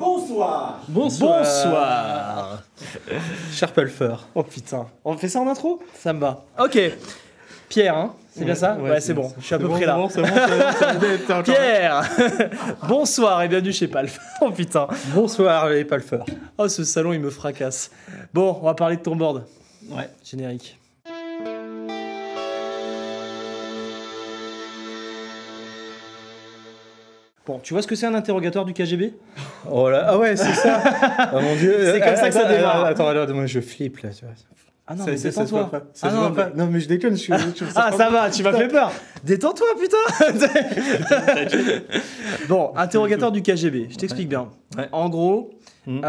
Bonsoir. Bonsoir. Cher Palfer. Oh putain, on fait ça en intro? Ça me va. Ok. Pierre, hein, c'est bien ça? Ouais, c'est bon, je suis à peu près là. C'est bon, Pierre. Bonsoir et bienvenue chez Palfer. Oh putain. Bonsoir les Palfer. Oh, ce salon, il me fracasse. Bon, on va parler de ton board. Ouais. Générique. Bon, tu vois ce que c'est un interrogatoire du KGB? Oh là, ah ouais, c'est ça. Oh mon dieu. C'est comme ça que ça démarre. Attends, moi je flippe là, tu vois. Ah non, Ça- mais ça- ça se voit détends-toi. pas. Ça Ah se non, voit mais- pas. Non, mais je déconne, je trouve Ah, ça va, tu m'as fait peur. Détends-toi, putain. Bon, interrogatoire du KGB, je t'explique bien. Ouais. En gros, Mhm.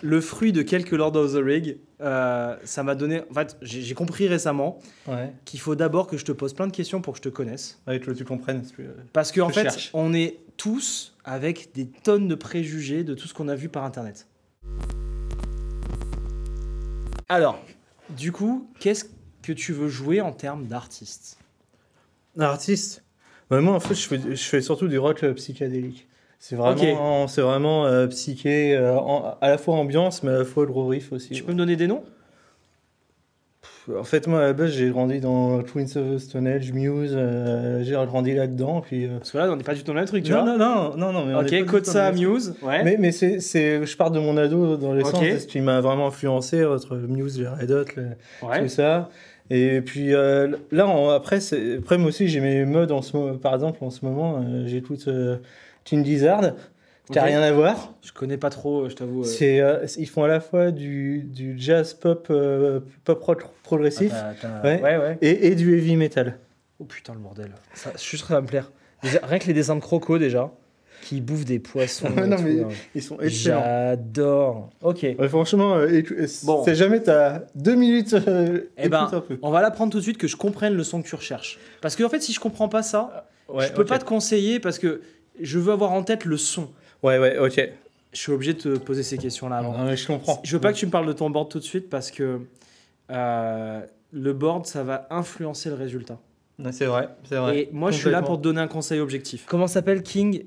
le fruit de quelques Lord of the Ring, ça m'a donné... En fait, j'ai compris récemment Ouais. qu'il faut d'abord que je te pose plein de questions pour que je te connaisse. Ouais, que tu comprennes. Parce qu'en Je fait, cherche. on est tous avec des tonnes de préjugés de tout ce qu'on a vu par Internet. Alors, du coup, qu'est-ce que tu veux jouer en termes d'artiste? Artiste. Bah, moi en fait, je fais surtout du rock psychédélique. C'est vraiment psyché, à la fois ambiance, mais à la fois le gros riff aussi. Tu peux me donner des noms? En fait, moi, à la base, j'ai grandi dans Twins of the Stone Age, Muse, j'ai grandi là-dedans, puis... Parce que là, on n'est pas du tout dans le même truc, tu Non, vois. non, mais on est pas Ok, du tout Kotsa, dans le même Muse, ouais. truc. Mais je pars de mon ado dans les Ok. sens, ce qui m'a vraiment influencé, entre Muse, les Red Hot, Ouais. tout ça. Et puis là, après, moi aussi, j'ai mes modes, par exemple, en ce moment, j'écoute King Gizzard, qui n'a Ok. rien à voir. Je connais pas trop, je t'avoue. Ils font à la fois du jazz pop, pop rock progressif, Ouais. Ouais. et du heavy metal. Oh putain, le bordel. Ça, je suis sûr que ça va me plaire. Déjà, rien que les dessins de Croco, déjà, qui bouffent des poissons. et Non, tout, mais hein. ils sont excellents. J'adore. Ok. Ouais, franchement, Bon. c'est jamais t'as 2 minutes. Eh ben, écoute un peu. on va l'apprendre tout de suite que je comprenne le son que tu recherches. Parce que en fait, si je comprends pas ça, Ouais, je peux ok. pas te conseiller parce que je veux avoir en tête le son. Ouais, ok. Je suis obligé de te poser ces questions-là avant. Non, mais je comprends. Je veux pas que tu me parles de ton board tout de suite parce que le board, ça va influencer le résultat. Ouais, c'est vrai. Et moi, je suis là pour te donner un conseil objectif. Comment s'appelle King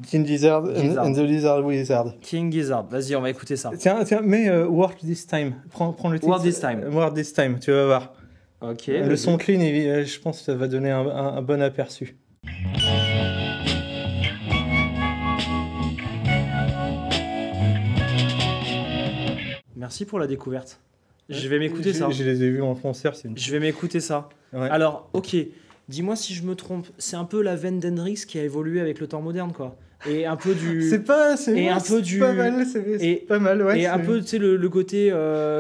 King Gizzard Gizzard. and the Lizard Wizard. Gizzard? Vas-y, on va écouter ça. Tiens, mais Work This Time. Prends le titre. Work This Time. Work This Time, tu vas voir. Ok. Le vas-y. son clean, je pense que ça va donner un bon aperçu. Merci pour la découverte. Je vais m'écouter ça. Je les ai vus en concert, c'est une... Je vais m'écouter ça. Ouais. Alors, ok. Dis-moi si je me trompe. C'est un peu la veine d'Hendrix qui a évolué avec le temps moderne, quoi. Et un peu du. C'est pas... C'est Et un c'est peu du- pas mal, c'est et- pas mal, ouais. et un c'est- peu, tu sais, le côté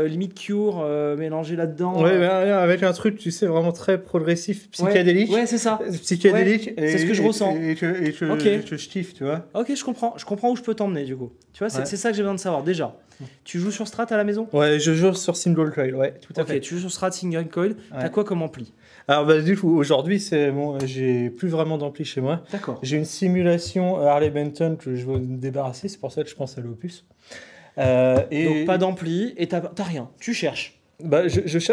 limite Cure mélangé là-dedans. Ouais, mais avec un truc, tu sais, vraiment très progressif, psychédélique. Ouais, c'est ça. Psychédélique. Ouais, c'est ce que je ressens. Et que Ok. je kiffe, tu vois. Ok, je comprends. Je comprends où je peux t'emmener, du coup. Tu vois, c'est Ouais. c'est ça que j'ai besoin de savoir. Déjà, tu joues sur Strat à la maison? Ouais, je joue sur Single Trail, ouais, tout à Ok, fait. tu joues sur Strat Single Coil. T'as Ouais. quoi comme ampli? Alors, bah, du coup, aujourd'hui, j'ai plus vraiment d'ampli chez moi. D'accord. J'ai une simulation Harley Benton que je veux me débarrasser, c'est pour ça que je pense à l'Opus. Et Donc pas d'ampli et t'as rien. Tu cherches. bah,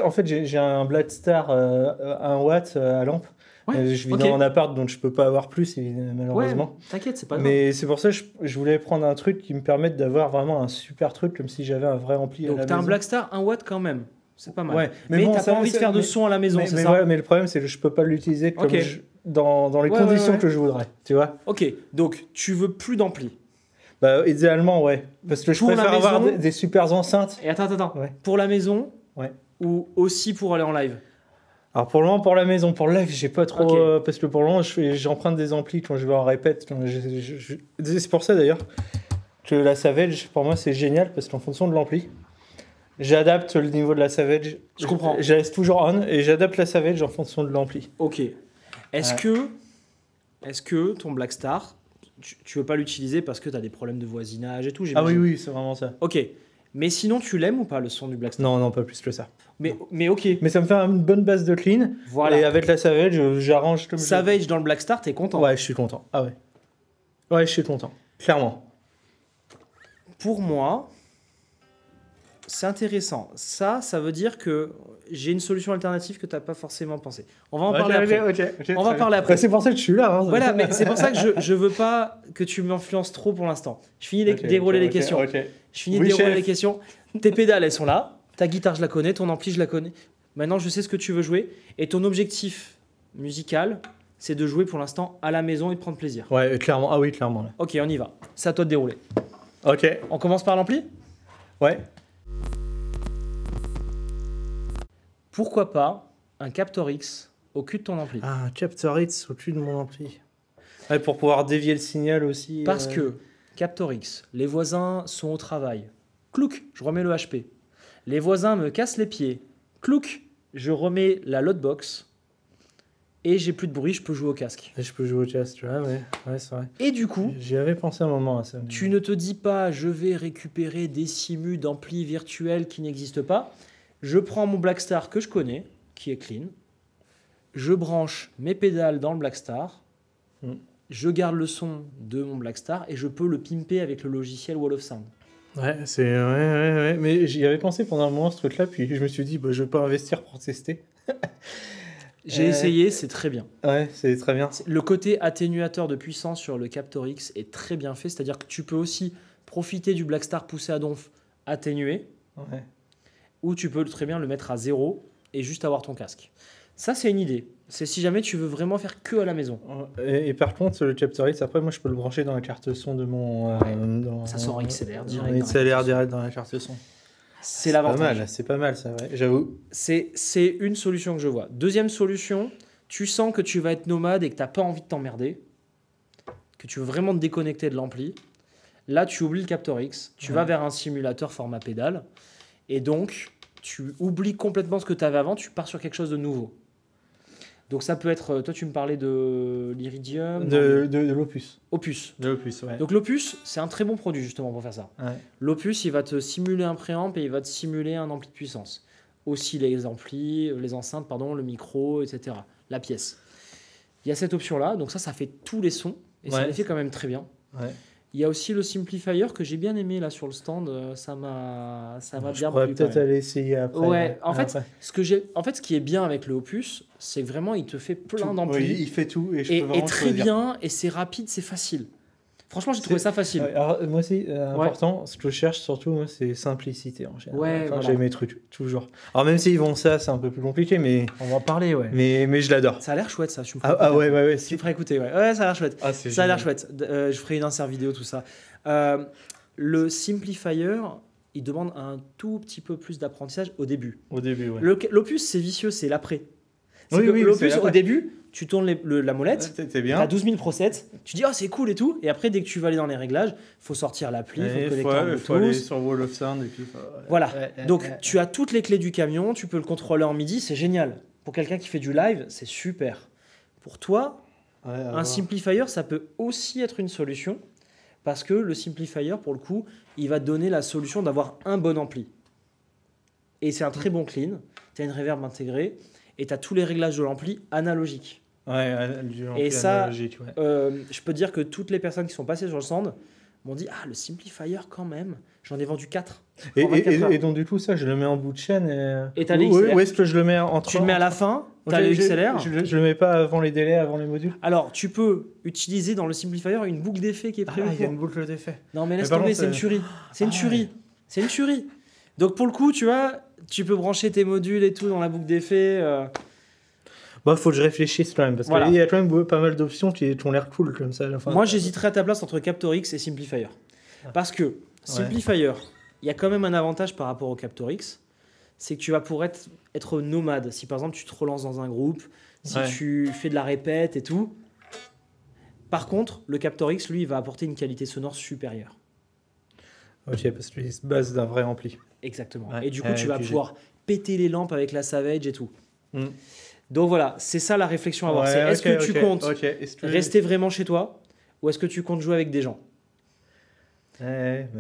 en fait, j'ai un Black Star 1 watt à lampe. Ouais, Je vis ok. dans un appart, donc je peux pas avoir plus, malheureusement. Ouais, t'inquiète, c'est pas grave. Mais c'est pour ça que je voulais prendre un truc qui me permette d'avoir vraiment un super truc, comme si j'avais un vrai ampli à la Donc t'as un maison. Black Star 1 watt quand même. C'est pas mal. Ouais, Mais bon, t'as ça, pas envie de faire de mais- son à la maison, c'est mais ça? voilà, mais le problème, c'est que je peux pas l'utiliser comme Ok. dans les Ouais, conditions ouais. que je voudrais, tu vois. Ok, donc tu veux plus d'ampli. Bah, idéalement, ouais. Parce que je Pour la préfère avoir maison- des super enceintes. Et attends. Ouais. Pour la maison Ouais. ou aussi pour aller en live? Alors pour le moment, pour la maison, pour le live, j'ai pas trop... Ok. parce que pour le moment, j'emprunte des amplis quand je vais en répète. C'est pour ça d'ailleurs que la Savage, pour moi, c'est génial, parce qu'en fonction de l'ampli, j'adapte le niveau de la Savage. Je comprends. Je laisse toujours on et j'adapte la Savage en fonction de l'ampli. Ok. Est-ce que ton Black Star, tu veux pas l'utiliser parce que t'as des problèmes de voisinage et tout, Ah oui, j'imagine? oui, c'est vraiment ça. Ok. Mais sinon, tu l'aimes ou pas le son du Black Star? Non, pas plus que ça. Mais ok. Mais ça me fait une bonne base de clean. Voilà. Et avec la Savage, j'arrange comme Savage dans le Black Star, t'es content? Ouais, je suis content. Ah ouais. Ouais, je suis content. Clairement. Pour moi, c'est intéressant. Ça veut dire que j'ai une solution alternative que tu n'as pas forcément pensé. On va en parler après. On va parler après. C'est pour ça que je suis là. Hein. Voilà, mais c'est pour ça que je veux pas que tu m'influences trop pour l'instant. Je finis de dérouler les questions. Je finis de dérouler les questions. Tes pédales, elles sont là. Ta guitare, je la connais. Ton ampli, je la connais. Maintenant, je sais ce que tu veux jouer. Et ton objectif musical, c'est de jouer pour l'instant à la maison et de prendre plaisir. Ouais, clairement. Ah oui, clairement. Là. Ok, on y va. C'est à toi de dérouler. Ok. On commence par l'ampli ? Ouais. Pourquoi pas un Captor X au cul de ton ampli ? Ah, un Captor X au cul de mon ampli. Ouais, pour pouvoir dévier le signal aussi. Parce que Captor X, les voisins sont au travail. Clouc, je remets le HP. Les voisins me cassent les pieds. Clouc, je remets la loadbox. Et j'ai plus de bruit, je peux jouer au casque. Et je peux jouer au casque, tu vois, ouais c'est vrai. Et du coup, j'y avais pensé un moment à ça. Mais... tu ne te dis pas, je vais récupérer des simus d'ampli virtuels qui n'existent pas. Je prends mon Blackstar que je connais, qui est clean. Je branche mes pédales dans le Blackstar. Je garde le son de mon Blackstar et je peux le pimper avec le logiciel Wall of Sound. Ouais, ouais. Mais j'y avais pensé pendant un moment ce truc-là, puis je me suis dit, bah, je vais pas investir pour tester. J'ai essayé, c'est très bien. Ouais, c'est très bien. Le côté atténuateur de puissance sur le Captor X est très bien fait, c'est-à-dire que tu peux aussi profiter du Blackstar poussé à donf atténué, ou tu peux très bien le mettre à 0 et juste avoir ton casque. Ça, c'est une idée. C'est si jamais tu veux vraiment faire que à la maison. Et par contre, le Captor X, après, moi, je peux le brancher dans la carte son de mon... ça sort en XLR direct. En XLR direct dans la carte son. C'est l'avantage. C'est pas mal, ça, ouais, j'avoue. C'est une solution que je vois. Deuxième solution, tu sens que tu vas être nomade et que tu n'as pas envie de t'emmerder, que tu veux vraiment te déconnecter de l'ampli. Là, tu oublies le Captor X, tu vas vers un simulateur format pédale, et donc tu oublies complètement ce que tu avais avant, tu pars sur quelque chose de nouveau. Donc ça peut être, toi tu me parlais de l'Iridium. De l'Opus. Opus. De l'Opus, ouais. Donc l'Opus, c'est un très bon produit justement pour faire ça. Ouais. L'Opus, il va te simuler un préamp et il va te simuler un ampli de puissance. Aussi les amplis, les enceintes, pardon, le micro, etc. La pièce. Il y a cette option-là, donc ça fait tous les sons et ça les fait quand même très bien. Ouais. Il y a aussi le Simplifier que j'ai bien aimé là sur le stand, ça m'a bien plu. Je pourrais peut-être aller essayer après. Ouais, en fait, ce qui est bien avec le Opus, c'est que vraiment il te fait plein d'amplis. Oui, il fait tout et je peux vraiment et très choisir. bien, et c'est rapide, c'est facile. Franchement, j'ai trouvé ça facile. Alors, moi aussi, important, ce que je cherche surtout, moi, c'est simplicité en général. Ouais, voilà. J'ai mes trucs, toujours. Alors même s'ils vont ça, c'est un peu plus compliqué, mais... On va en parler, ouais. Mais je l'adore. Ça a l'air chouette, ça. Ouais. Tu me ferais écouter, ouais. Ouais, ça a l'air chouette. Ah, ça a l'air chouette. Je ferai une insert vidéo, tout ça. Le Simplifier, il demande un tout petit peu plus d'apprentissage au début. Au début, ouais. L'Opus, c'est vicieux, c'est l'après. L'Opus, au début, tu tournes la molette, c'était bien. tu as 12 000 presets, tu dis « Oh, c'est cool et tout », et après, dès que tu vas aller dans les réglages, il faut sortir l'appli, il faut connecter en Bluetooth. Il faut aller sur Wall of Sound et puis... Voilà, donc tu as toutes les clés du camion, tu peux le contrôler en MIDI, c'est génial. Pour quelqu'un qui fait du live, c'est super. Pour toi, un Simplifier, ça peut aussi être une solution, parce que le Simplifier, pour le coup, il va te donner la solution d'avoir un bon ampli. Et c'est un très bon clean, tu as une reverb intégrée, et tu as tous les réglages de l'ampli analogiques. Et ça, je peux te dire que toutes les personnes qui sont passées sur le stand m'ont dit « Ah, le Simplifier quand même, j'en ai vendu 4. » Et donc du coup, ça, je le mets en bout de chaîne. Et tu as les XLR. Où est-ce que je le mets entre... Tu le mets à la fin, tu as le XLR. Je le mets pas avant les délais, avant les modules. Alors, tu peux utiliser dans le Simplifier une boucle d'effet qui est prévue. Il y a une boucle d'effet. Non, mais laisse tomber, c'est une tuerie. C'est une tuerie. C'est une tuerie. Donc pour le coup, tu vois, tu peux brancher tes modules et tout dans la boucle d'effet. Bah, faut que je réfléchisse quand même, parce qu'il y a quand même pas mal d'options qui ont l'air cool comme ça. Enfin, moi, j'hésiterais à ta place entre Captor X et Simplifier. Parce que Simplifier, il y a quand même un avantage par rapport au Captor X, c'est que tu vas pouvoir être nomade. Si par exemple, tu te relances dans un groupe, si tu fais de la répète et tout. Par contre, le Captor X, lui, il va apporter une qualité sonore supérieure. Ok, parce qu'il se base d'un vrai ampli. Exactement. Et du coup, tu vas pouvoir péter les lampes avec la Savage et tout. Donc voilà, c'est ça la réflexion à avoir. Est-ce que tu comptes rester vraiment chez toi ou est-ce que tu comptes jouer avec des gens?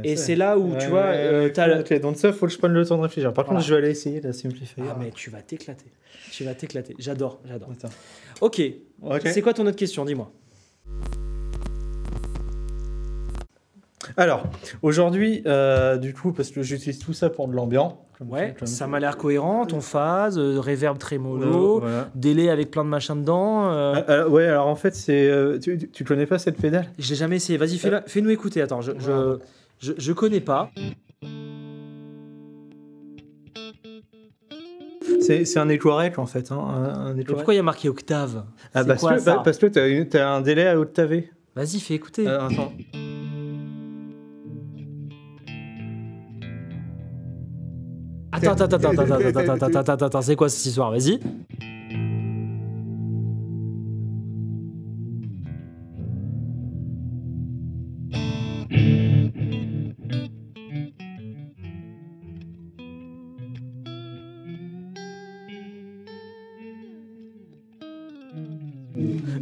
Et c'est là où tu vois... donc ça, il faut que je prenne le temps de réfléchir. Par contre, je vais aller essayer la Simplifier. Ah, mais tu vas t'éclater. Tu vas t'éclater. J'adore. Ok. C'est quoi ton autre question? Dis-moi. Alors, aujourd'hui, du coup, parce que j'utilise tout ça pour de l'ambiant. Ouais, ça m'a l'air cohérent, ton phase, reverb trémolo, voilà. délai avec plein de machins dedans. Ouais, alors en fait, tu connais pas cette pédale? Je l'ai jamais essayé. Vas-y, fais-nous écouter. Attends, je connais pas. C'est un éclairage en fait. Pourquoi il y a marqué octave? Parce que tu as un délai à octaver. Vas-y, fais écouter. Attends. Attends, c'est quoi cette histoire? Vas-y.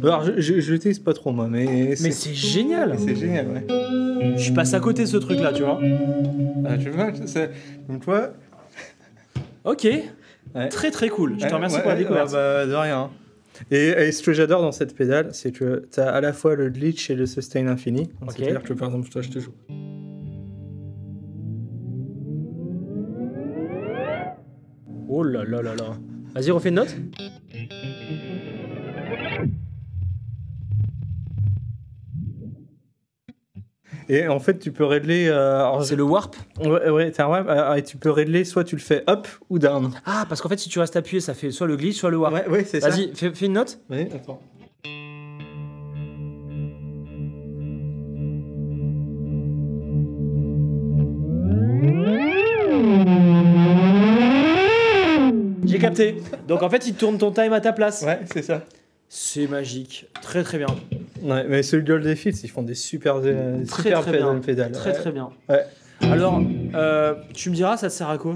Alors, je l'utilise pas trop, moi, mais c'est génial! C'est génial, ouais. Je suis passé à côté de ce truc-là, tu vois. Tu vois, donc toi... Ok, ouais. Très très cool. Je te remercie pour la découverte. De rien. Et ce que j'adore dans cette pédale, c'est que tu as à la fois le glitch et le sustain infini. Okay. C'est-à-dire que par exemple, toi, je te joue. Oh là là là là. Vas-y, refais une note. Et en fait, tu peux régler... c'est le warp? Ouais, t'as un warp. Et tu peux régler, soit tu le fais up ou down. Ah, parce qu'en fait, si tu restes appuyé, ça fait soit le glitch, soit le warp. Ouais, c'est ça. Vas-y, fais une note. Oui, attends. J'ai capté. Donc en fait, il tourne ton time à ta place. Ouais, c'est ça. C'est magique. Très très bien. Ouais, mais ceux de Gold Fits, ils font des super pédales. Très très bien. Ouais. Alors, tu me diras, ça te sert à quoi?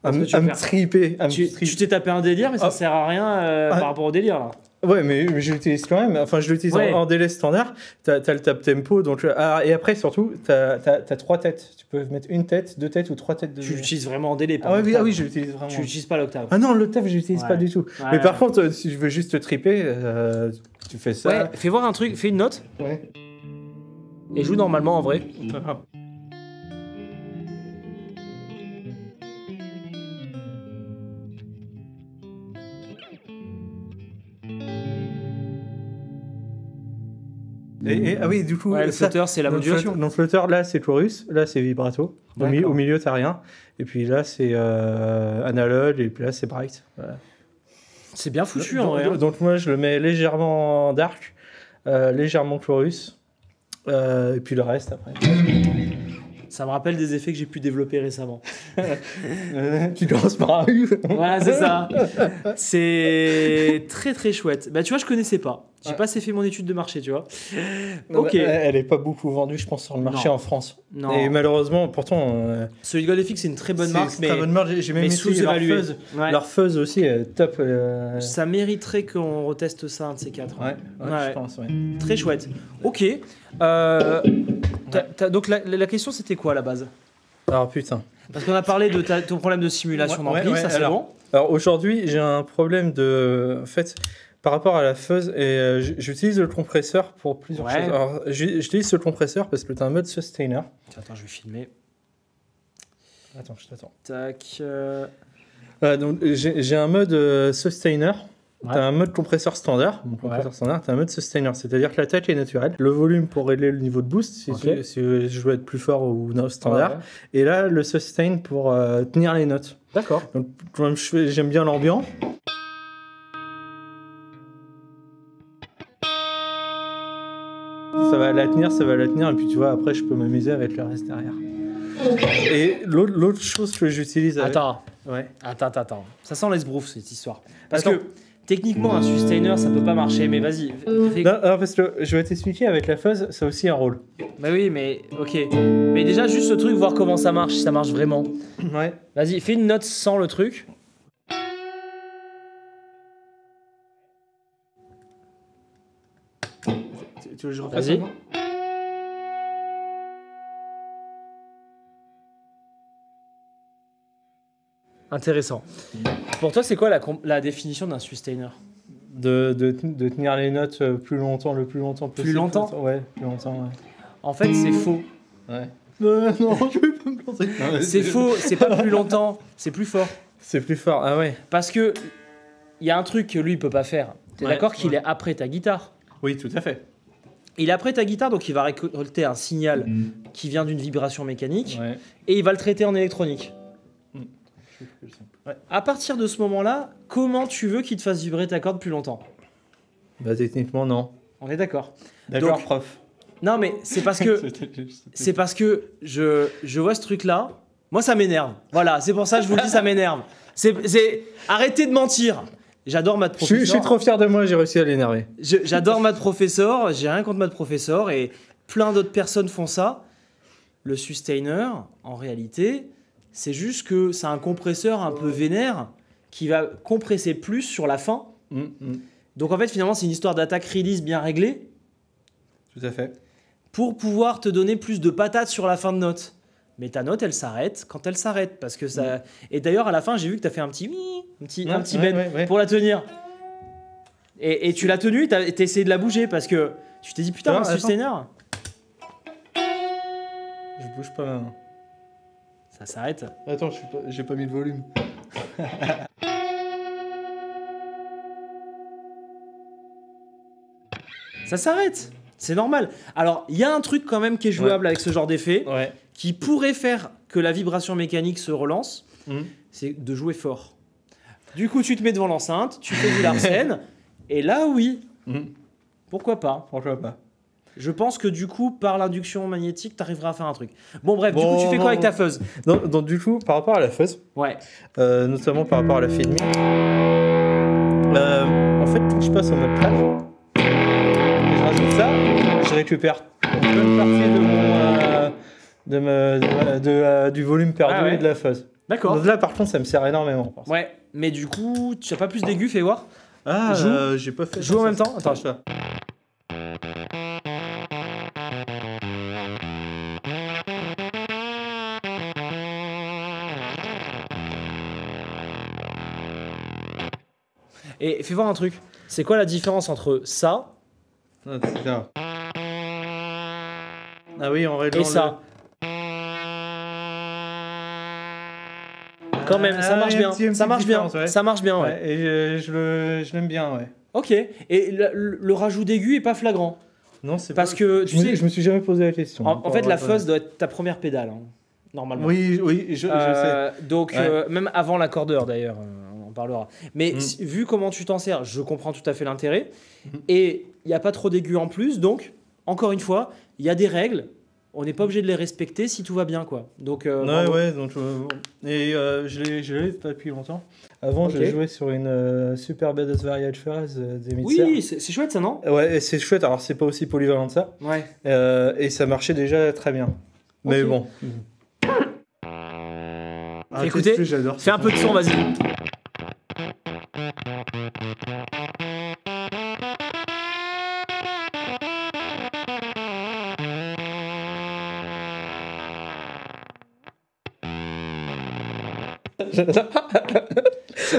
À me triper. Tu t'es tapé un délire, mais ça sert à rien par rapport au délire là. Ouais, mais je l'utilise quand même. Enfin, je l'utilise en délai standard. T'as le tap tempo. Donc, et après, surtout, t'as 3 têtes. Tu peux mettre une tête, 2 têtes ou 3 têtes. Tu l'utilises vraiment en délai. Oui, je l'utilise vraiment. Tu l'utilises pas l'octave. Ah non, l'octave, je l'utilise pas du tout. Ouais, mais par contre, si je veux juste te triper, tu fais ça. Ouais, fais voir un truc, fais une note. Ouais. Et joue normalement en vrai. Ah oui, du coup, le flotteur, c'est la modulation. Donc, flotteur, là, c'est chorus, là, c'est vibrato. Au milieu, t'as rien. Et puis là, c'est analogue, et puis là, c'est bright. Voilà. C'est bien foutu, en vrai. Donc, moi, je le mets légèrement dark, légèrement chorus, et puis le reste après. Ça me rappelle des effets que j'ai pu développer récemment. Tu commences par un U. Voilà, c'est ça. C'est très très chouette. Bah, tu vois, je connaissais pas. J'ai pas assez fait mon étude de marché, tu vois. Ok. Elle est pas beaucoup vendue, je pense, sur le marché en France. Non. Et malheureusement, pourtant. Celui de GoldFX, c'est une très bonne marque, mais. Très bonne marque. J'ai même essayé leur fuzz. Ouais. Leur fuzz aussi est top. Ça mériterait qu'on reteste ça, un de ces quatre. Ouais, je pense, ouais. Très chouette. Ok. Donc la question, c'était quoi à la base? Alors putain. Parce qu'on a parlé de ton problème de simulation d'ampli, ça c'est bon. Alors aujourd'hui, j'ai un problème de. En fait. Par rapport à la fuzz, et j'utilise le compresseur pour plusieurs choses. Alors, j'utilise ce compresseur parce que tu as un mode sustainer. Attends, je vais filmer. Attends, je t'attends. Tac. Donc, j'ai un mode sustainer. Tu as un mode compresseur standard. Tu as un mode sustainer. C'est-à-dire que l'attaque est naturelle. Le volume pour régler le niveau de boost, si je veux être plus fort ou standard. Ouais. Et là, le sustain pour tenir les notes. D'accord. Donc, comme j'aime bien l'ambiant. Ça va la tenir, et puis tu vois, après je peux m'amuser avec le reste derrière. Et l'autre chose que j'utilise avec... Attends. Ça sent l'esbrouf cette histoire. Parce que techniquement, un sustainer, ça peut pas marcher, mais vas-y. Non, parce que je vais t'expliquer, avec la fuzz, ça a aussi un rôle. Bah oui, mais ok. Mais déjà, juste ce truc, voir comment ça marche, si ça marche vraiment. Ouais. Vas-y, fais une note sans le truc. Tu veux que je refasse? Vas-y. Intéressant. Pour toi, c'est quoi la définition d'un sustainer? De tenir les notes plus longtemps, le plus longtemps possible. Plus longtemps? Ouais, plus longtemps, ouais. En fait, c'est faux. Ouais. Non, je vais pas me planter. C'est faux, c'est pas plus longtemps, c'est plus fort. C'est plus fort, ah ouais. Parce que il y a un truc que lui il peut pas faire. T'es d'accord qu'il est après ta guitare? Oui, tout à fait. Il est après ta guitare, donc il va récolter un signal qui vient d'une vibration mécanique et il va le traiter en électronique. À partir de ce moment-là, comment tu veux qu'il te fasse vibrer ta corde plus longtemps? Bah techniquement non. On est d'accord. D'accord, Donc, prof. Non mais c'est parce que je vois ce truc-là. Moi ça m'énerve. Voilà, c'est pour ça que je vous le dis, ça m'énerve. Arrêtez de mentir. J'adore Math Professor. Je suis trop fier de moi, j'ai réussi à l'énerver. J'adore Math Professor, j'ai rien contre Math Professor et plein d'autres personnes font ça. Le sustainer, en réalité, c'est juste que c'est un compresseur un peu vénère qui va compresser plus sur la fin. Donc en fait, finalement, c'est une histoire d'attaque-release bien réglée. Tout à fait. Pour pouvoir te donner plus de patates sur la fin de note. Mais ta note, elle s'arrête quand elle s'arrête. Parce que ça... Et d'ailleurs, à la fin, j'ai vu que tu as fait un petit bend pour la tenir. Et tu l'as tenue, tu as essayé de la bouger parce que tu t'es dit putain, un sustainer. Je bouge pas maintenant. Ça s'arrête. Attends, j'ai pas mis le volume. Ça s'arrête. C'est normal. Alors, il y a un truc quand même qui est jouable avec ce genre d'effet, qui pourrait faire que la vibration mécanique se relance, c'est de jouer fort. Du coup, tu te mets devant l'enceinte, tu fais du Larsen, et là, oui. Pourquoi pas? Pourquoi pas? Je pense que du coup, par l'induction magnétique, tu arriveras à faire un truc. Bon, bref, du coup, tu fais quoi avec ta fuzz? Donc, du coup, par rapport à la fuzz, notamment par rapport à la filming, en fait, quand je passe en mode plage, et je rajoute ça, je récupère une bonne partie du volume perdu et de la fuzz. D'accord. Donc là, par contre, ça me sert énormément. Ouais, mais du coup, tu n'as pas plus d'aigus, fais voir. Ah, j'ai pas fait. Joue en même temps. Attends, ça. Et fais voir un truc. C'est quoi la différence entre ça Ah oui, en réglant et ça. Quand même, ça marche bien. Ça marche bien. Ça marche bien, ouais. Et je l'aime bien, ouais. Ok. Et le rajout d'aigu est pas flagrant. Non, c'est parce que tu sais, je me suis jamais posé la question. En fait, la fuzz doit être ta première pédale, hein, normalement. Oui, je sais. Donc, même avant l'accordeur, d'ailleurs. On parlera. Mais vu comment tu t'en sers, je comprends tout à fait l'intérêt. Et il n'y a pas trop d'aigus en plus. Donc, encore une fois, il y a des règles. On n'est pas obligé de les respecter si tout va bien, quoi. Donc, donc, et je l'ai pas depuis longtemps. Avant, je jouais sur une Super Badass Variant Fuzz des Mitser. Oui, c'est chouette ça, non? Ouais, c'est chouette. Alors, c'est pas aussi polyvalent que ça. Ouais. Et ça marchait déjà très bien. Mais bon. Écoutez, fais un peu de son, vas-y.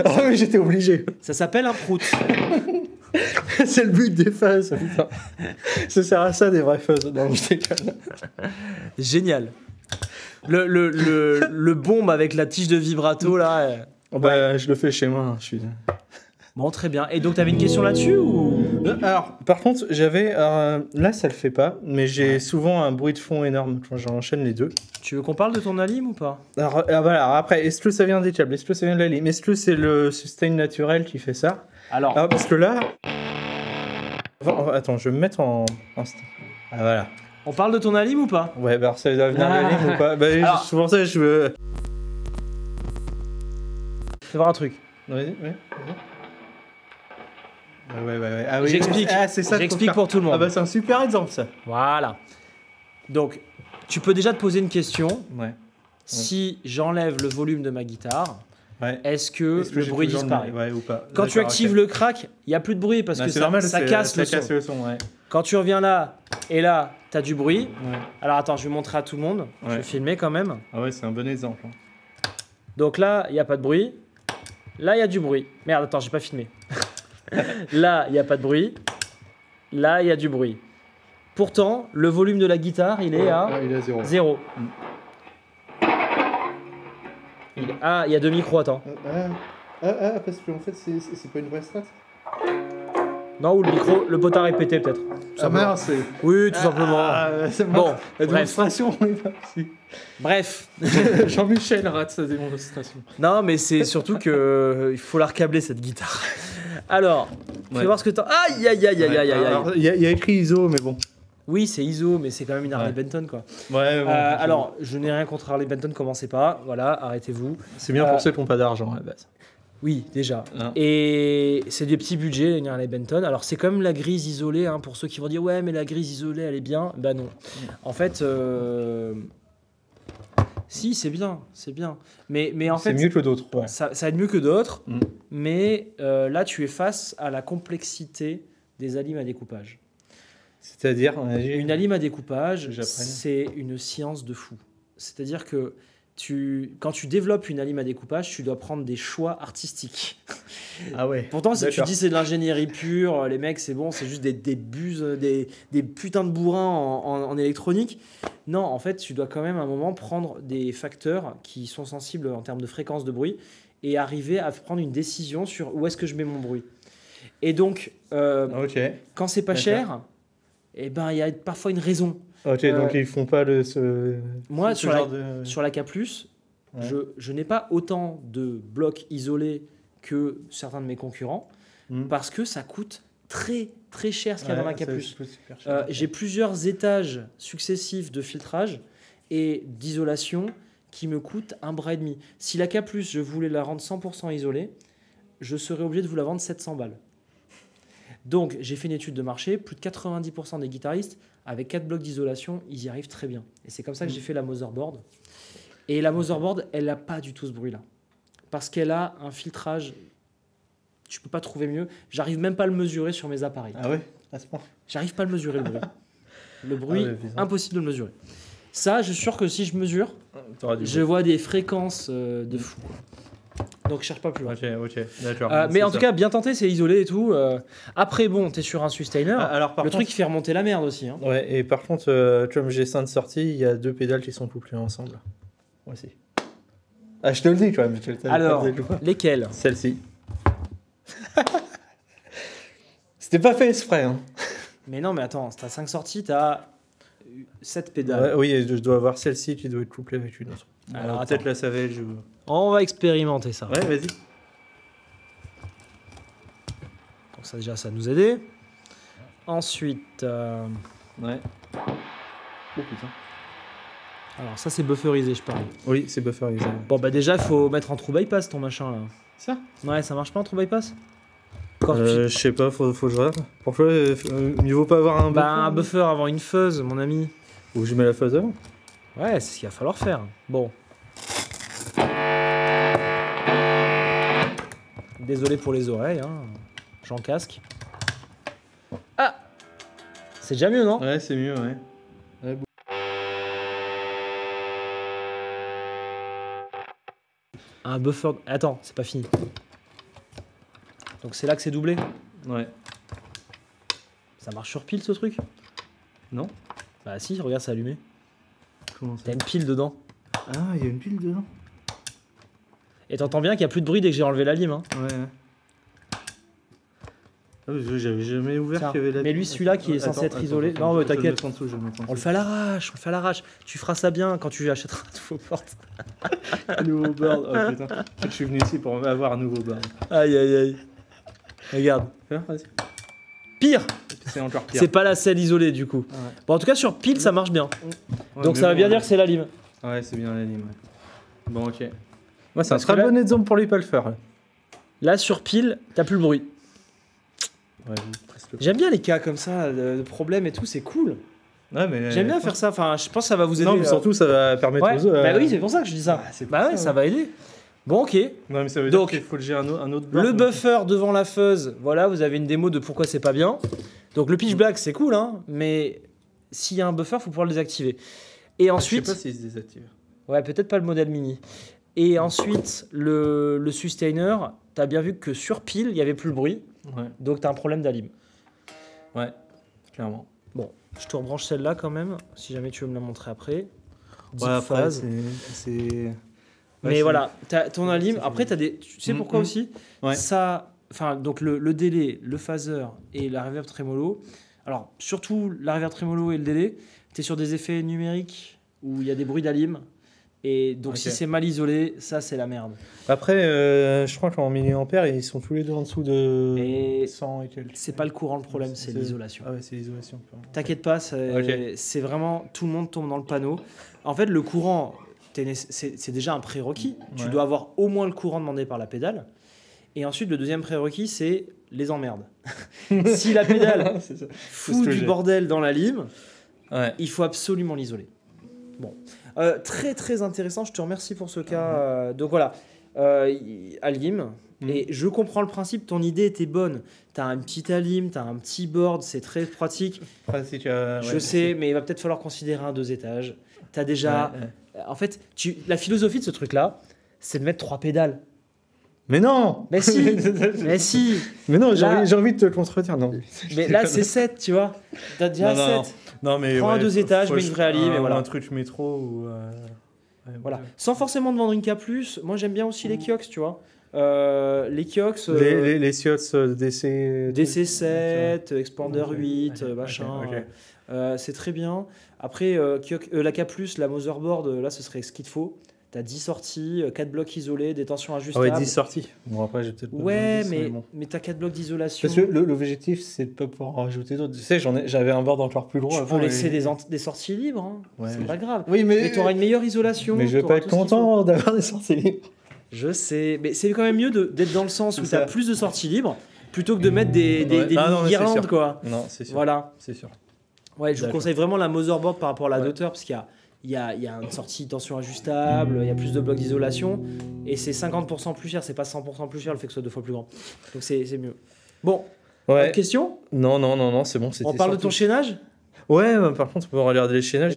Ah mais j'étais obligé. Ça s'appelle un prout. C'est le but des fuzz, putain. Ça sert à ça des vraies fuzz. Non, je déconne. Génial. Le bombe avec la tige de vibrato là. Bah, je le fais chez moi. Je suis... Bon, très bien. Et donc, tu avais une question là-dessus ou... Alors, par contre, j'avais... là, ça le fait pas, mais j'ai souvent un bruit de fond énorme quand j'enchaîne les deux. Tu veux qu'on parle de ton alim ou pas? Alors, voilà, après, est-ce que ça vient des câbles? Est-ce que ça vient de la lime? Est-ce que c'est le sustain naturel qui fait ça? Alors, parce que là... Attends, je vais me mettre en... Ah, voilà. On parle de ton alim ou pas? Ouais, bah, ça va venir de la lime ou pas? Bah, alors... c'est pour ça que je veux... Fais voir un truc. Oui. Ouais. Ah, oui. J'explique. J'explique pour tout le monde. Ah bah c'est un super exemple ça. Voilà. Donc, tu peux déjà te poser une question. Si j'enlève le volume de ma guitare, est-ce que le bruit disparaît? Ou pas. Quand tu actives le crack, il n'y a plus de bruit parce que ça casse le son. Quand tu reviens là et là, tu as du bruit. Alors attends, je vais montrer à tout le monde. Je vais filmer quand même. Ah ouais, c'est un bon exemple. Donc là, il n'y a pas de bruit. Là, il y a du bruit. Merde, attends, j'ai pas filmé. Là, il n'y a pas de bruit. Là, il y a du bruit. Pourtant, le volume de la guitare, il est à il est à 0. 0. Il y a 2 micros, attends. Parce qu'en fait, c'est pas une vraie strat. Non, ou le micro, le potard est pété peut-être. C'est... Oui, tout simplement. Bon, la bref. démonstration, on est pas ici. Bref. Jean-Michel rate sa démonstration. Non, mais c'est surtout que il faut la recabler cette guitare. Alors, fais voir ce que t'as. Aïe, aïe, aïe, aïe, aïe, aïe. Il y a écrit ISO, mais bon. Oui, c'est ISO, mais c'est quand même une Harley Benton, quoi. Ouais, bon, alors, je n'ai rien contre Harley Benton, commencez pas. Voilà, arrêtez-vous. C'est bien pour ceux qui n'ont pas d'argent à la base. Oui, déjà. Et c'est des petits budgets, une Harley Benton. Alors, c'est comme la grise isolée, hein, pour ceux qui vont dire ouais, mais la grise isolée, elle est bien. Bah non. En fait, si, c'est bien, c'est bien. Mais en fait, c'est mieux que d'autres. Ouais. Ça va être mieux que d'autres. Mais là, tu es face à la complexité des alimes à découpage. C'est-à-dire une alime à découpage, c'est une science de fou. C'est-à-dire que quand tu développes une alime à découpage, tu dois prendre des choix artistiques. Ah ouais. Pourtant, si tu dis c'est de l'ingénierie pure, les mecs, c'est bon, c'est juste des buses, des putains de bourrins en électronique. Non, en fait, tu dois quand même à un moment prendre des facteurs qui sont sensibles en termes de fréquence de bruit et arriver à prendre une décision sur où est-ce que je mets mon bruit. Et donc, quand c'est pas cher, eh ben, il y a parfois une raison. Ok, donc ils font pas moi, sur la K+, je n'ai pas autant de blocs isolés que certains de mes concurrents parce que ça coûte très très cher ce qu'il y a dans la K+. J'ai plusieurs étages successifs de filtrage et d'isolation qui me coûtent 1,5 bras. Si la K+, je voulais la rendre 100% isolée, je serais obligé de vous la vendre 700 balles. Donc, j'ai fait une étude de marché. Plus de 90% des guitaristes, avec 4 blocs d'isolation, ils y arrivent très bien. Et c'est comme ça que j'ai fait la Motherboard. Et la Motherboard, elle n'a pas du tout ce bruit-là. Parce qu'elle a un filtrage, tu ne peux pas trouver mieux. J'arrive même pas à le mesurer sur mes appareils. Ah ouais, à ce point. J'arrive pas à le mesurer, le bruit. Le bruit, impossible de le mesurer. Ça, je suis sûr que si je mesure, je vois des fréquences de fou. Donc cherche pas plus loin. Ok, d'accord. Mais en tout cas, bien tenté, c'est isolé et tout. Après, bon, t'es sur un sustainer. Alors, le truc qui fait remonter la merde aussi. Hein. Ouais, et par contre, comme j'ai 5 de sortie, il y a 2 pédales qui sont couplées ensemble. Voici. Ah, je te le dis quand même. Alors, lesquelles? Celle-ci. C'était pas fait exprès. Hein. Mais non, mais attends, t'as 5 sorties, t'as 7 pédales. Ouais, oui, je dois avoir celle-ci qui doit être couplée avec une autre. Alors peut-être la Savage. On va expérimenter ça. Ouais, vas-y. Donc ça déjà, ça nous aider. Ensuite... Ouais. Oh putain. Alors ça, c'est bufferisé, je parle. Oui, c'est bufferisé. Bon, bah déjà, il faut mettre en true bypass ton machin, là. Ça? Ouais, ça marche pas en true bypass? Je sais pas, faut que je regarde. Pourquoi mieux vaut pas avoir un buffer? Un buffer avant une fuzz, mon ami. Ou je mets la fuzz avant? Ouais, c'est ce qu'il va falloir faire. Bon. Désolé pour les oreilles, hein. J'en casque. Ah! C'est déjà mieux, non? Ouais, c'est mieux, ouais. Un buffer... Attends, c'est pas fini. Donc c'est là que c'est doublé? Ouais. Ça marche sur pile, ce truc? Non. Bah si, regarde, c'est allumé. Comment ça? T'as une pile dedans. Ah, il y a une pile dedans. Et t'entends bien qu'il n'y a plus de bruit dès que j'ai enlevé la lime. Hein. Ouais. Ah, j'avais jamais ouvert qu'il y avait la pile. Mais lui, celui-là qui est censé être isolé... Non, mais t'inquiète. On le fait à l'arrache, on le fait à l'arrache. Tu feras ça bien quand tu achèteras un nouveau board. Un nouveau board, oh putain. Je suis venu ici pour avoir un nouveau board. Aïe, aïe, aïe. Regarde. Vas-y. Pire. C'est encore pire. C'est pas la selle isolée du coup. Ouais. Bon, en tout cas, sur pile, ça marche bien. Ouais, donc ça veut bien dire que c'est la lime. Ouais, c'est bien la lime. Ouais. Bon, ok. Moi, c'est un très bon exemple pour les pas le faire. Là, sur pile, t'as plus le bruit. Ouais, presque. J'aime bien les cas comme ça, de problèmes et tout, c'est cool. Ouais, mais j'aime bien faire ça. Enfin, je pense que ça va vous aider. Non, mais surtout, ça va permettre aux autres. Bah oui, c'est pour ça que je dis ça. Bah ouais, ça va aider. Bon, ok. Non, mais ça veut dire qu'il faut que j'ai un autre board. Le buffer devant la fuzz, voilà, vous avez une démo de pourquoi c'est pas bien. Donc le pitch black, c'est cool, hein, mais s'il y a un buffer, il faut pouvoir le désactiver. Et ensuite... Je sais pas s'il se désactive. Ouais, peut-être pas le modèle mini. Et ensuite, le sustainer, tu as bien vu que sur pile, il n'y avait plus le bruit. Ouais. Donc tu as un problème d'alim. Ouais, clairement. Bon, Je te rebranche celle-là quand même, si jamais tu veux me la montrer après. Deep phase. Mais voilà, ton alim. Après, tu sais pourquoi aussi ça, donc le délai, le phaser et la reverb tremolo. Alors, surtout la reverb tremolo et le délai, tu es sur des effets numériques où il y a des bruits d'alim. Et donc, si c'est mal isolé, ça, c'est la merde. Après, je crois qu'en milliampères, ils sont tous les deux en dessous de 100 et quelques. C'est pas le courant le problème, c'est l'isolation. Ah ouais, c'est l'isolation. T'inquiète pas, c'est vraiment... Tout le monde tombe dans le panneau. En fait, le courant, c'est déjà un prérequis. Tu dois avoir au moins le courant demandé par la pédale. Et ensuite, le deuxième prérequis, c'est les emmerdes. Si la pédale fout du bordel dans la lime, il faut absolument l'isoler. Bon. Très très intéressant, je te remercie pour ce cas. Donc voilà, Alim, et je comprends le principe, ton idée était bonne. Tu as un petit Alim, tu as un petit board, c'est très pratique. Je sais, mais il va peut-être falloir considérer un 2 étages. Tu as déjà... En fait, la philosophie de ce truc-là, c'est de mettre 3 pédales. Mais non. Mais si. Mais si. Mais non, j'ai envie de te le contredire. Non. Mais là, c'est 7, tu vois. Tu as déjà 7. Non, mais prends un 2 étages, mets une vraie alim et voilà. Un truc métro ou... voilà. Sans forcément te vendre une K+, moi j'aime bien aussi les Kiox, tu vois. Les Kiox... les Kiox DC... DC7, Expander 8, machin. C'est très bien. Après, la K+, la motherboard, là ce serait ce qu'il te faut. T'as 10 sorties, 4 blocs isolés, des tensions ajustables. Ah ouais, 10 sorties. Bon, après, j'ai peut-être pas... Ouais, mais t'as 4 blocs d'isolation. Parce que l'objectif, c'est de pas pouvoir en rajouter d'autres. Tu sais, j'avais un board encore plus gros. Tu peux laisser des sorties libres, hein. Ouais, c'est pas grave. Oui, mais t'auras une meilleure isolation. Mais je vais pas être content d'avoir des sorties libres. Je sais, mais c'est quand même mieux d'être dans le sens où t'as plus de sorties libres plutôt que de mettre des guirlandes, quoi. Non, c'est sûr. Voilà. C'est sûr. Ouais, je vous conseille vraiment la motherboard par rapport à la Dotter, parce qu'il y a une sortie tension ajustable, il y a plus de blocs d'isolation, et c'est 50% plus cher, c'est pas 100% plus cher le fait que ce soit 2 fois plus grand. Donc c'est mieux. Bon, autre question ? Non, c'est bon. On parle de ton chaînage ? Ouais, par contre, on peut regarder les chaînages.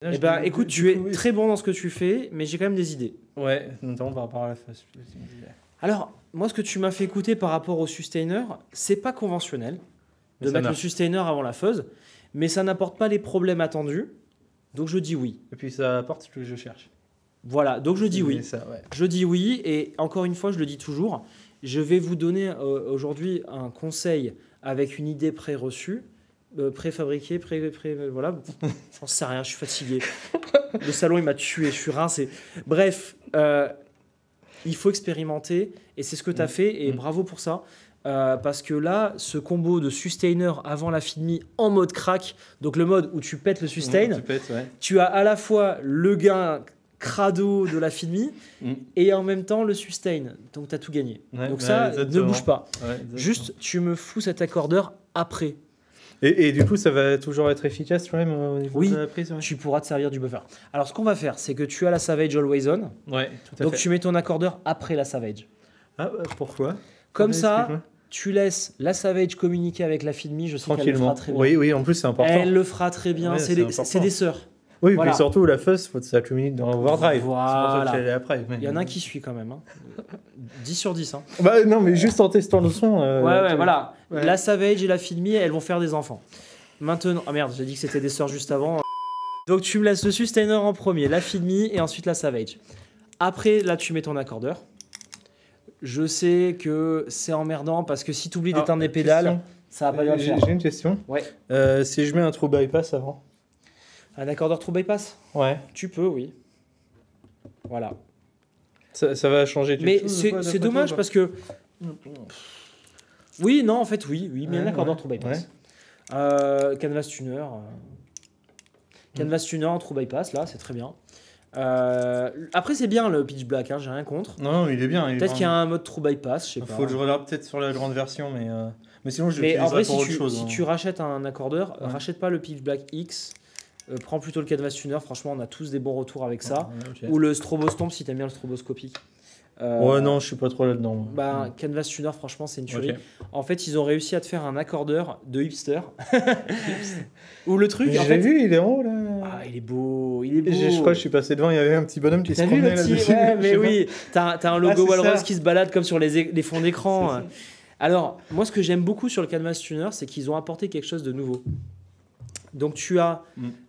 Eh ben, écoute, tu es très bon dans ce que tu fais, mais j'ai quand même des idées. Ouais, notamment par rapport à la face. Alors, moi, ce que tu m'as fait écouter par rapport au sustainer, c'est pas conventionnel de mettre le sustainer avant la fuzz, mais ça n'apporte pas les problèmes attendus, donc je dis oui. Et puis ça apporte ce que je cherche. Voilà, donc je dis oui. Ça, ouais. Je dis oui, et encore une fois, je le dis toujours, je vais vous donner aujourd'hui un conseil avec une idée pré-reçue, préfabriquée, voilà. J'en sais rien, je suis fatigué. Le salon, il m'a tué, je suis rincé. Bref, il faut expérimenter, et c'est ce que tu as fait, et bravo pour ça. Parce que là, ce combo de sustainer avant la feed-me en mode crack, donc le mode où tu pètes le sustain, tu as à la fois le gain crado de la feed-me et en même temps le sustain. Donc tu as tout gagné. Donc ça, ne bouge pas. Juste, tu me fous cet accordeur après. Et du coup, ça va toujours être efficace quand même au niveau de la prise. Tu pourras te servir du buffer. Alors, ce qu'on va faire, c'est que tu as la Savage Always On. Ouais, tout à donc fait. tu mets ton accordeur après la Savage. Ah, pourquoi ? Comme ça, tu laisses la Savage communiquer avec la feed-me, je sais qu'elle le fera très bien. Oui, en plus c'est important. Elle le fera très bien, c'est des sœurs. Oui, mais surtout la fuzz, faut que ça communique dans Overdrive. Voilà. C'est pour ça que j'allais après. Il y en a un qui suit quand même. Hein. 10 sur 10. Hein. Bah non, mais juste en testant le son. Voilà. Ouais. La Savage et la feed-me, elles vont faire des enfants. Maintenant... Ah merde, j'ai dit que c'était des sœurs juste avant. Donc tu me laisses le sustainer en premier, la feed-me et ensuite la Savage. Après, là, tu mets ton accordeur. Je sais que c'est emmerdant parce que si tu oublies d'éteindre les pédales, ça va pas bien le faire. J'ai une question. Ouais. Si je mets un true bypass avant. Un accordeur true bypass ? Ouais. Tu peux, oui. Voilà. Ça va changer quelque chose. Mais c'est dommage parce que... Oui, non, en fait, oui, mais un accordeur true bypass. Canvas tuner. Canvas tuner en true bypass, là, c'est très bien. Après, c'est bien le pitch black, hein, j'ai rien contre. Non, il est bien. Peut-être qu'il y a un mode true bypass, je sais pas. Faut que je regarde peut-être sur la grande version, mais sinon je l'utiliserai pour autre chose. Si tu rachètes un accordeur, rachète pas le pitch black X. Prends plutôt le Canvas Tuner, franchement on a tous des bons retours avec ça. Ou le Strobostomp si t'aimes bien le stroboscopique. Ouais, non, je suis pas trop là-dedans. Canvas Tuner, franchement, c'est une tuerie. En fait, ils ont réussi à te faire un accordeur de hipster. Où le truc. J'ai vu, il est en haut là. Ah, il est beau, il est beau. Je crois que je suis passé devant, il y avait un petit bonhomme qui se promenait là-dessus. Ouais, mais oui, t'as un logo Walrus qui se balade comme sur les fonds d'écran. Alors, moi, ce que j'aime beaucoup sur le Canvas Tuner, c'est qu'ils ont apporté quelque chose de nouveau. Donc, tu as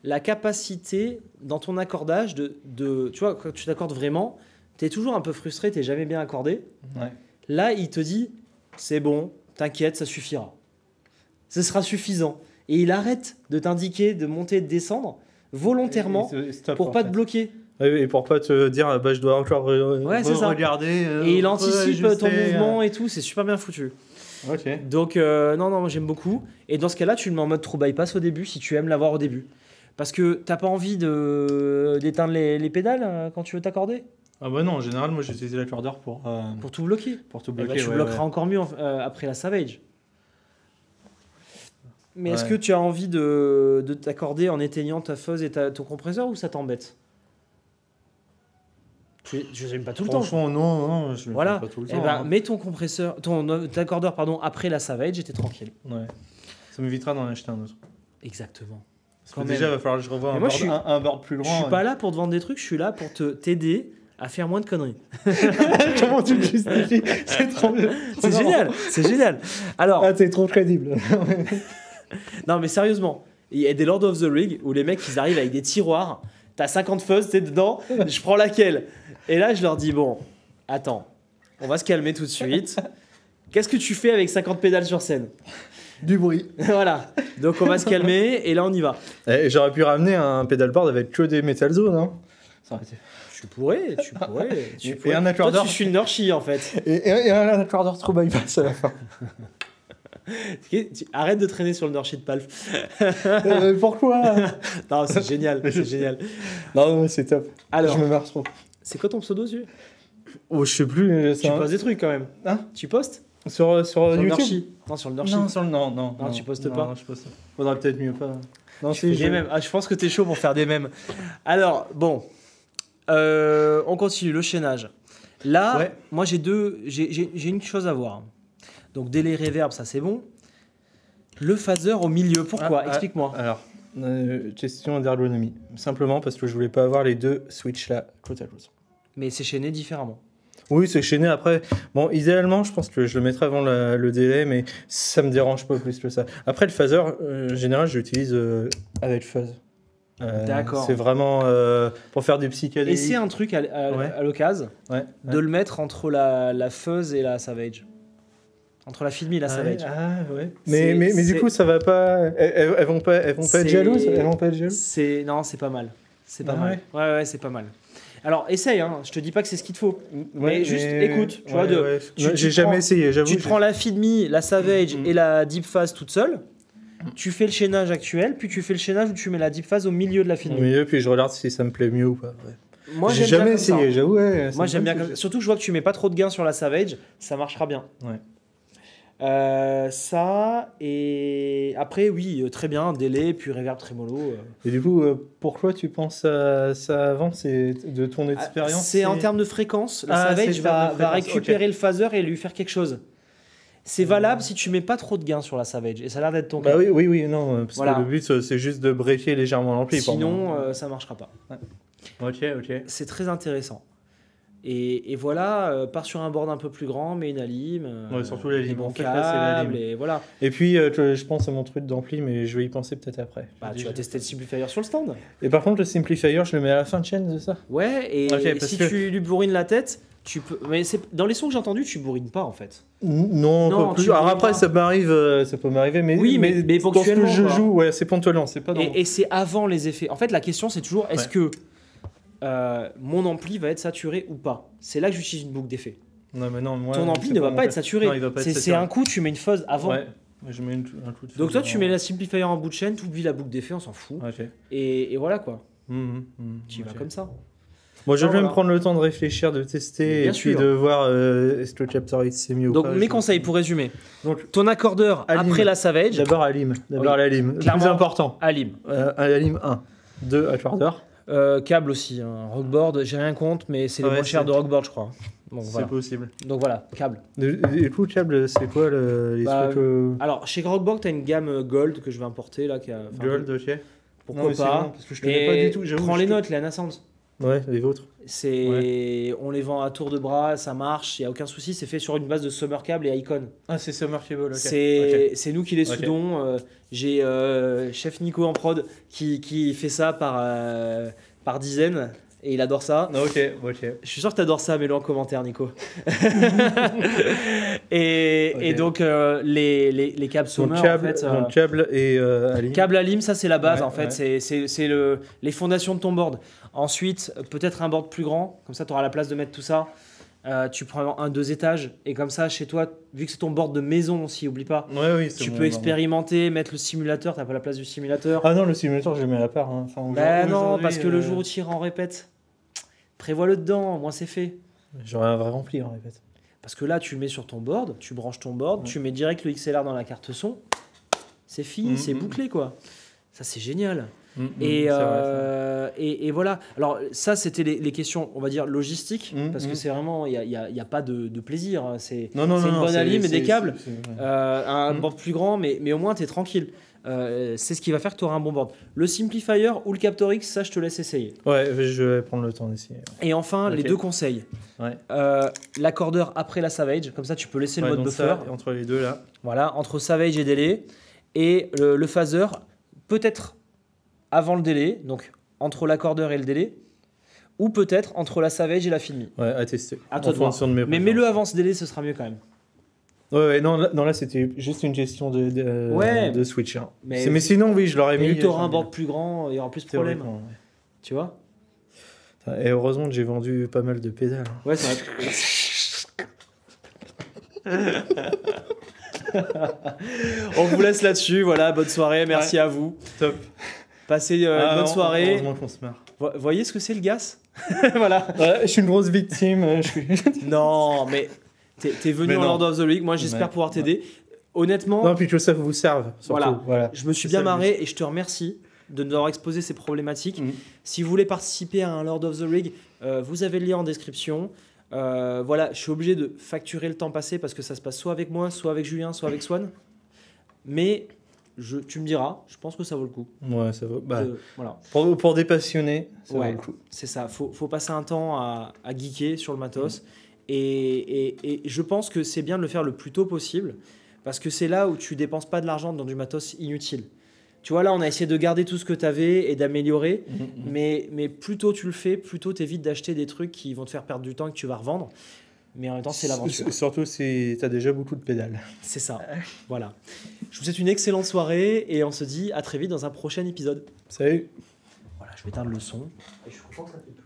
la capacité, dans ton accordage, tu vois, quand tu t'accordes vraiment, tu es toujours un peu frustré, tu n'es jamais bien accordé. Ouais. Là, il te dit, c'est bon, t'inquiète, ça suffira. Ce sera suffisant. Et il arrête de t'indiquer de monter et de descendre volontairement pour pas te bloquer. Et pour pas te dire, bah, je dois encore regarder. Et il anticipe ton mouvement et tout, c'est super bien foutu. Ok. Donc, non, moi j'aime beaucoup. Et dans ce cas-là, tu le mets en mode true bypass au début si tu aimes l'avoir au début. Parce que t'as pas envie d'éteindre les pédales quand tu veux t'accorder. Ah bah non, en général, moi j'utilise l'accordeur pour tout bloquer. Pour tout bloquer. Tu bloqueras encore mieux après la Savage. Mais est-ce que tu as envie de t'accorder en éteignant ta fuzz et ton compresseur ou ça t'embête? Je n'aime pas tout le temps. Franchement, non, je voilà. pas tout le temps. Mets ton compresseur, ton accordeur après la Savage et t'es tranquille. Ouais. Ça m'évitera d'en acheter un autre. Exactement. Parce que déjà, il va falloir que je revoie un board plus grand. Je suis pas là pour te vendre des trucs, je suis là pour t'aider à faire moins de conneries. Comment tu le justifies? C'est trop bien. C'est génial. Alors, t'es trop crédible. Non, mais sérieusement, il y a des Lord of the Rig où les mecs ils arrivent avec des tiroirs, t'as 50 fuzz, t'es dedans, je prends laquelle? Et là, je leur dis, bon, attends, on va se calmer tout de suite. Qu'est-ce que tu fais avec 50 pédales sur scène? Du bruit. Voilà, donc on va se calmer et là on y va. J'aurais pu ramener un pedalboard avec que des Metal Zone, hein. Ça aurait été... Tu pourrais. Et un accordeur. Toi, tu suis une Nurshi en fait. Et un accordeur true bypass à la fin. Arrête de traîner sur le Nurshi de Palf. Pourquoi? Non, c'est génial, c'est génial. Non, c'est top. Alors, je me marre trop. C'est quoi ton pseudo dessus? Oh, je sais plus. Tu postes des trucs quand même. Hein? Tu postes sur YouTube? Nurshi. Non, sur le Nurshi. Non, tu postes pas. Non, je poste. Faudrait peut-être mieux pas. Non, c'est des mèmes. Ah, je pense que t'es chaud pour faire des mèmes. Alors, bon. On continue le chaînage. Là, moi j'ai une chose à voir. Donc délai reverb, ça c'est bon. Le phaser au milieu, pourquoi? Explique-moi. Alors, question d'ergonomie. Simplement parce que je voulais pas avoir les deux switches là côte à côte. Mais c'est chaîné différemment. Oui, c'est chaîné après. Bon, idéalement, je pense que je le mettrais avant le délai, mais ça me dérange pas plus que ça. Après, le phaser, en général, je l'utilise avec fuzz. D'accord. C'est vraiment pour faire des psychédéliques. Et c'est un truc à l'occasion de le mettre entre la fuzz et la Savage. Entre la Filmy et la Savage. Ouais. Mais du coup, ça va pas. Elles vont pas être jalouses. Elles vont pas être jalouses. Non, c'est pas mal. C'est pas mal. Ouais, c'est pas mal. Alors, essaye, hein. Je te dis pas que c'est ce qu'il te faut. Mais juste écoute. Tu vois, j'ai jamais essayé, j'avoue. Tu prends la Filmy, la Savage et la Deep Phase toute seule. Tu fais le chaînage actuel, puis tu fais le chaînage où tu mets la Deep Phase au milieu de la Filmy. Au milieu, puis je regarde si ça me plaît mieux ou pas. Ouais. Moi, j'ai jamais essayé, j'avoue. Moi, j'aime bien. Surtout que je vois que tu mets pas trop de gains sur la Savage, ça marchera bien. Ouais. Ça, et après, oui, très bien, délai, puis reverb trémolo. Et du coup, pourquoi tu penses à ça avant? C'est de ton expérience? C'est en termes de fréquence. La Savage va récupérer le phaser et lui faire quelque chose. C'est valable si tu mets pas trop de gains sur la Savage, et ça a l'air d'être ton cas. Bah oui, non, parce que le but, c'est juste de breaker légèrement l'ampli. Sinon, ça marchera pas. Ouais. Ok. C'est très intéressant. Et voilà, part sur un board un peu plus grand, mais une alim. Surtout la lime. En fait, là, c'est la lime. Et voilà. Et puis, je pense à mon truc d'ampli, mais je vais y penser peut-être après. Tu vas tester le simplifier sur le stand. Et par contre, le simplifier, je le mets à la fin de chaîne, c'est ça? Ouais, et si tu lui bourrines la tête, tu peux. Mais dans les sons que j'ai entendus, tu bourrines pas en fait. Non, pas plus. Alors après, ça peut m'arriver, mais ponctuellement. Dans ce que je joue, c'est ponctuellement, c'est pas dans... Et c'est avant les effets. En fait, la question, c'est toujours est-ce que mon ampli va être saturé ou pas? C'est là que j'utilise une boucle d'effet. Non, mais non, moi, ton ampli ne va pas être saturé. C'est un coup, tu mets une fuzz avant. Ouais, je mets un coup de fuzz. Donc toi, tu mets la simplifier en bout de chaîne, tu oublies la boucle d'effet, on s'en fout. Okay. Et voilà quoi. Tu vas comme ça. Moi, je vais me prendre le temps de réfléchir, de tester, et puis de voir est-ce que le Chapter 8 c'est mieux ou pas. Donc mes conseils pour résumer. Donc, ton accordeur après la Savage. D'abord la lime. Le plus important. Alim. Alim 1. 2 accordeur. Câble aussi. Rockboard, j'ai rien contre, mais c'est les moins chers de Rockboard, je crois. C'est possible. Donc voilà, câble. Et coup, câble, c'est quoi les trucs Alors, chez Rockboard, tu as une gamme Gold que je vais importer. Là, Gold, ok. Pourquoi pas? Parce que je connais pas du tout. Prends les notes, les Anascent. Ouais, les vôtres. On les vend à tour de bras, ça marche, il n'y a aucun souci. C'est fait sur une base de Summer Cable et Icon. Ah, c'est Summer Cable, ok. C'est nous qui les soudons. J'ai chef Nico en prod qui fait ça par dizaines. Et il adore ça. Ok. Je suis sûr que tu adores ça, mets-le en commentaire, Nico. et donc, les câbles Sommer, câble et Alim. Câble Alim, ça c'est la base, en fait. C'est les fondations de ton board. Ensuite, peut-être un board plus grand. Comme ça, tu auras la place de mettre tout ça. Tu prends 2 étages. Et comme ça, chez toi, vu que c'est ton board de maison aussi, oublie pas. Tu peux expérimenter, mettre le simulateur. Tu n'as pas la place du simulateur. Ah non, le simulateur, je le mets à part. Hein. Enfin, non, parce que le jour où tu iras en répète, prévois-le dedans, moi c'est fait. J'aurais un vrai rempli en répète. Parce que là, tu le mets sur ton board, tu branches ton board, tu mets direct le XLR dans la carte son, c'est fini, c'est bouclé quoi. Ça c'est génial. Et voilà. Alors ça, c'était les questions, on va dire, logistiques, parce que c'est vraiment, il n'y a pas de plaisir. C'est une bonne alim et des câbles, un board plus grand, mais au moins tu es tranquille. C'est ce qui va faire que tu auras un bon board. Le Simplifier ou le Captorix, ça je te laisse essayer. Ouais, je vais prendre le temps d'essayer. Et enfin, les 2 conseils. L'accordeur après la Savage, comme ça tu peux laisser le mode buffer. Ça, entre les deux là. Voilà, entre Savage et délai. Et le phaser, peut-être avant le délai, donc entre l'accordeur et le délai, ou peut-être entre la Savage et la Filmi. Ouais, à tester. À toi de voir. Mais mets-le avant ce délai, ce sera mieux quand même. Ouais, non, là c'était juste une question de switch. Hein. Mais sinon, oui, je l'aurais mis. Mais tu auras un board plus grand, il y aura plus de problèmes. Tu vois. Et heureusement que j'ai vendu pas mal de pédales. Ouais, c'est vrai. On vous laisse là-dessus. Voilà, bonne soirée. Merci à vous. Top. Passez une bonne soirée. Heureusement qu'on se marre. Voyez ce que c'est le gaz. Voilà. Ouais, je suis une grosse victime. Non, mais t'es venu en Lord of the League. Moi, j'espère pouvoir t'aider. Honnêtement. Non, puis que ça vous serve. Surtout. Voilà. Je me suis bien marré et je te remercie de nous avoir exposé ces problématiques. Si vous voulez participer à un Lord of the Rig, vous avez le lien en description. Voilà, je suis obligé de facturer le temps passé parce que ça se passe soit avec moi, soit avec Julien, soit avec Swan. Mais tu me diras, je pense que ça vaut le coup. Ouais, ça vaut. Voilà. Pour des passionnés, ça vaut le coup. C'est ça. Faut passer un temps à geeker sur le matos. Et je pense que c'est bien de le faire le plus tôt possible parce que c'est là où tu dépenses pas de l'argent dans du matos inutile. Tu vois, là, on a essayé de garder tout ce que tu avais et d'améliorer. Mais plus tôt tu le fais, plus tôt tu évites d'acheter des trucs qui vont te faire perdre du temps et que tu vas revendre. Mais en même temps, c'est l'aventure. Surtout si tu as déjà beaucoup de pédales. C'est ça. Voilà. Je vous souhaite une excellente soirée et on se dit à très vite dans un prochain épisode. Salut. Voilà, je vais éteindre le son. Et je suis content que ça fait tout.